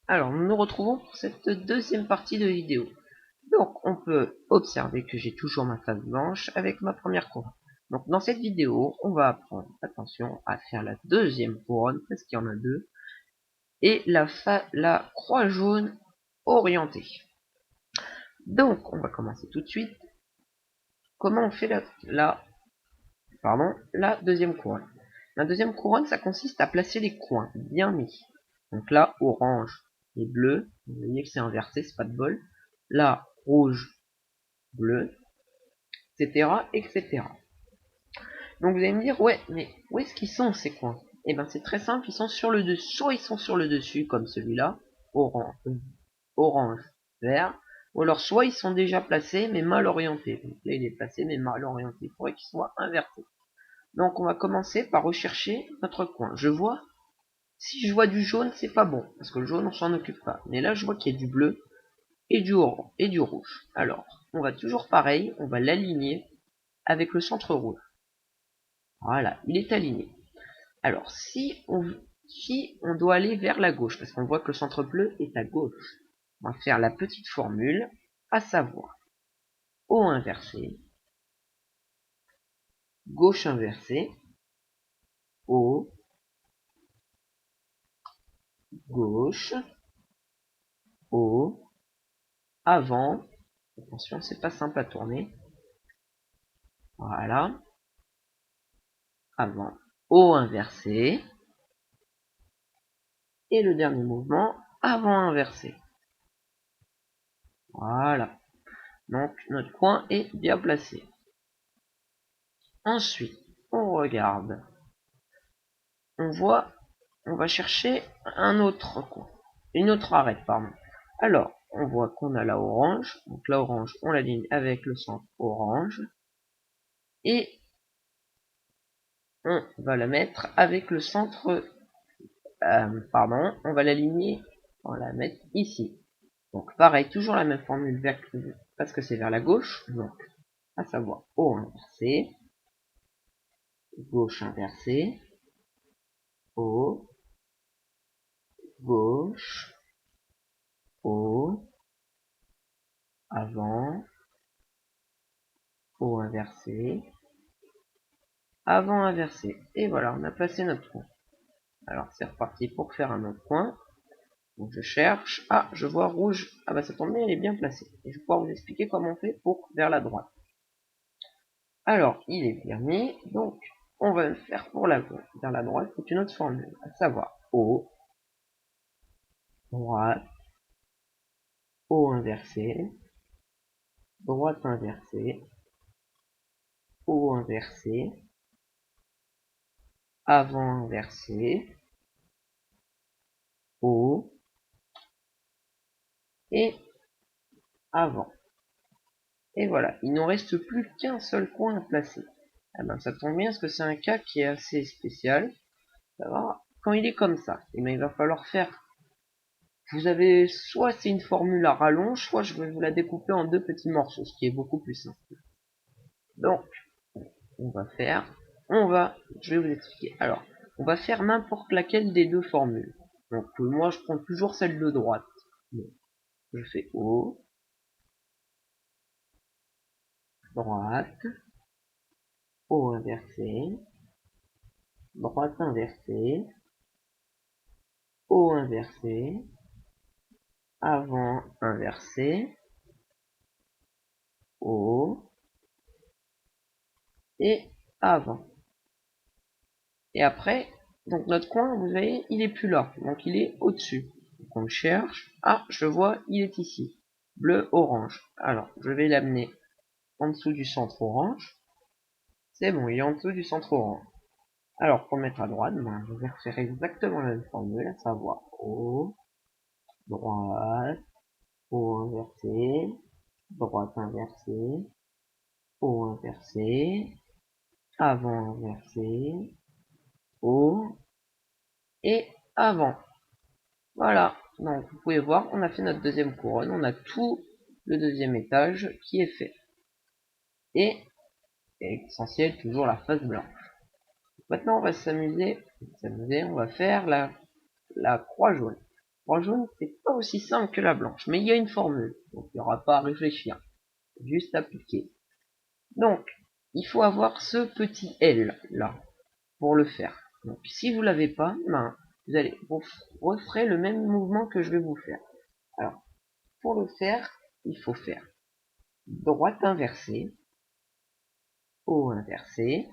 Alors, nous nous retrouvons pour cette deuxième partie de vidéo. Donc, on peut observer que j'ai toujours ma face blanche avec ma première couronne. Donc, dans cette vidéo, on va apprendre, attention, à faire la deuxième couronne, parce qu'il y en a deux, et la croix jaune orientée. Donc, on va commencer tout de suite. Comment on fait la deuxième couronne? La deuxième couronne, ça consiste à placer les coins bien mis. Donc là, orange et bleu. Vous voyez que c'est inversé, c'est pas de bol. Là, rouge, bleu, etc., etc. Donc vous allez me dire, ouais, mais où est-ce qu'ils sont ces coins? Eh ben c'est très simple, ils sont sur le dessus. Soit ils sont sur le dessus, comme celui-là, orange, vert, ou alors soit ils sont déjà placés, mais mal orientés. Donc là, il est placé, mais mal orienté. Il faudrait qu'ils soient inversés. Donc on va commencer par rechercher notre coin. Si je vois du jaune, c'est pas bon, parce que le jaune, on s'en occupe pas. Mais là, je vois qu'il y a du bleu et du orange et du rouge. Alors, on va toujours pareil, on va l'aligner avec le centre rouge. Voilà, il est aligné. Alors, si on doit aller vers la gauche, parce qu'on voit que le centre bleu est à gauche, on va faire la petite formule, à savoir O inversé, gauche inversée, O, gauche, O, avant, attention, c'est pas simple à tourner, voilà, avant, O inversé, et le dernier mouvement, avant inversé. Voilà, donc notre coin est bien placé. Ensuite, on regarde, on va chercher un autre coin, une autre arête, pardon. Alors, on voit qu'on a la orange, donc la orange, on l'aligne avec le centre orange, et on va la mettre avec le centre, on va l'aligner, on va la mettre ici. Donc pareil, toujours la même formule parce que c'est vers la gauche, donc à savoir O inversé, gauche inversée, O, gauche, O, avant, O inversé, avant inversé. Et voilà, on a placé notre coin. Alors c'est reparti pour faire un autre coin. Donc je cherche. Ah, je vois rouge. Ah bah ça tombe bien, il est bien placé. Et je vais pouvoir vous expliquer comment on fait pour vers la droite. Alors, il est bien mis. Donc, on va le faire pour vers la droite. C'est une autre formule. À savoir O, droite, O inversé, droite inversée, O inversé, avant inversé, O, et avant. Et voilà, il nous reste plus qu'un seul coin à placer. Ah ben, ça tombe bien parce que c'est un cas qui est assez spécial. Alors, quand il est comme ça, eh ben, il va falloir faire. Vous avez soit c'est une formule à rallonge, soit je vais vous la découper en deux petits morceaux, ce qui est beaucoup plus simple. Donc, je vais vous expliquer. Alors, on va faire n'importe laquelle des deux formules. Donc, moi, je prends toujours celle de droite. Donc, je fais O, droite, O inversé, droite inversée, O inversé, avant inversé, O, et avant. Et après, donc notre coin, vous voyez, il est plus là. Donc il est au-dessus. Donc on le cherche. Ah, je vois, il est ici. Bleu, orange. Alors, je vais l'amener en dessous du centre orange. C'est bon, il est en dessous du centre orange. Alors, pour le mettre à droite, je vais refaire exactement la même formule, à savoir O, droite, O inversé, droite inversée, O inversé, avant inversé, O, et avant. Voilà, donc vous pouvez voir, on a fait notre deuxième couronne, on a tout le deuxième étage qui est fait. Et essentiel, toujours la face blanche. Maintenant, on va s'amuser, on va faire la croix jaune. croix jaune, c'est pas aussi simple que la blanche, mais il y a une formule, donc il n'y aura pas à réfléchir, juste appliquer. Donc, il faut avoir ce petit L là pour le faire. Donc, si vous l'avez pas, ben, vous referez le même mouvement que je vais vous faire. Alors, pour le faire, il faut faire droite inversée, haut inversé,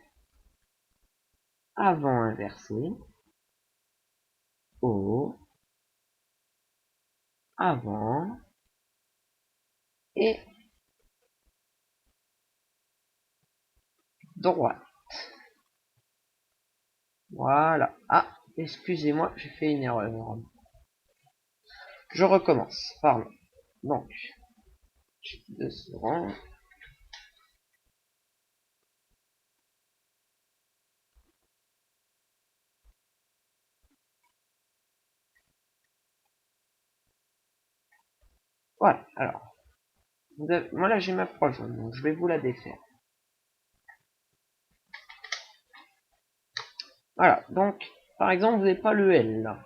avant inversé, haut, avant et droite. Voilà. Ah, excusez-moi, j'ai fait une erreur. Je recommence, pardon. Donc, 2 secondes. Voilà, alors. Moi là j'ai ma croix jaune, donc je vais vous la défaire. Voilà, donc, par exemple, vous n'avez pas le L là.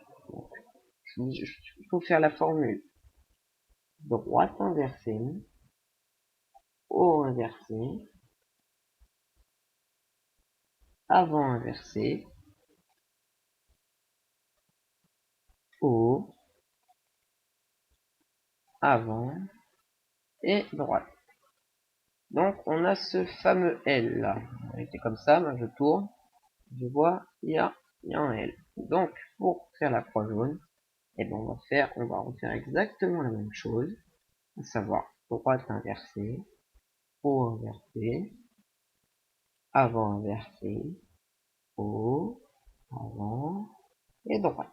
Donc, il faut faire la formule. Droite inversée, haut inversé, avant inversé, haut, avant et droite. Donc on a ce fameux L là. C'est comme ça, moi je tourne, je vois, il y a un L. Donc pour faire la croix jaune, et ben on va refaire exactement la même chose, à savoir droite inversée, haut inversé, avant inversé, haut, avant et droite.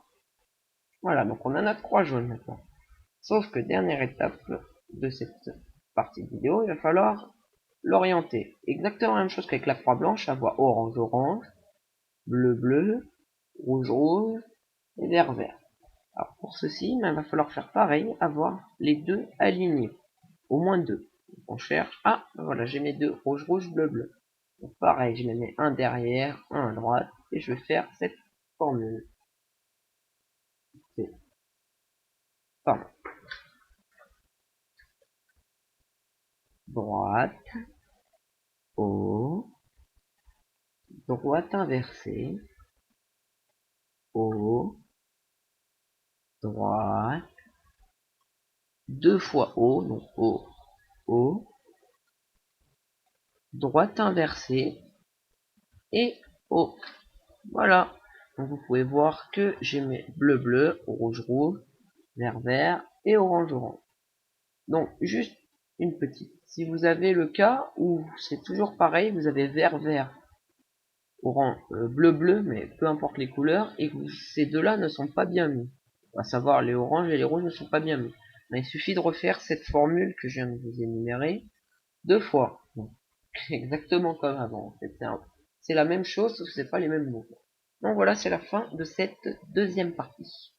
Voilà, donc on a notre croix jaune maintenant. Sauf que dernière étape de cette partie de vidéo, il va falloir l'orienter. Exactement la même chose qu'avec la croix blanche, à voix orange orange, bleu bleu, rouge rouge et vert vert. Alors pour ceci, il va falloir faire pareil, avoir les deux alignés. Au moins deux. Donc on cherche. Ah, voilà, j'ai mes deux rouge rouge bleu bleu. Donc pareil, je les mets un derrière, un à droite, et je vais faire cette formule. C'est pardon. Droite, haut, droite inversée, haut, droite, deux fois haut, donc haut, haut, droite inversée et haut. Voilà. Donc vous pouvez voir que j'ai mes bleu bleu, rouge rouge, vert vert et orange orange. Donc juste une petite. Si vous avez le cas où c'est toujours pareil, vous avez vert vert, orange, bleu bleu, mais peu importe les couleurs, et que ces deux-là ne sont pas bien mis. À savoir les oranges et les rouges ne sont pas bien mis. Mais il suffit de refaire cette formule que je viens de vous énumérer deux fois. Donc, exactement comme avant. En fait, c'est la même chose, sauf que c'est pas les mêmes mots. Donc voilà, c'est la fin de cette deuxième partie.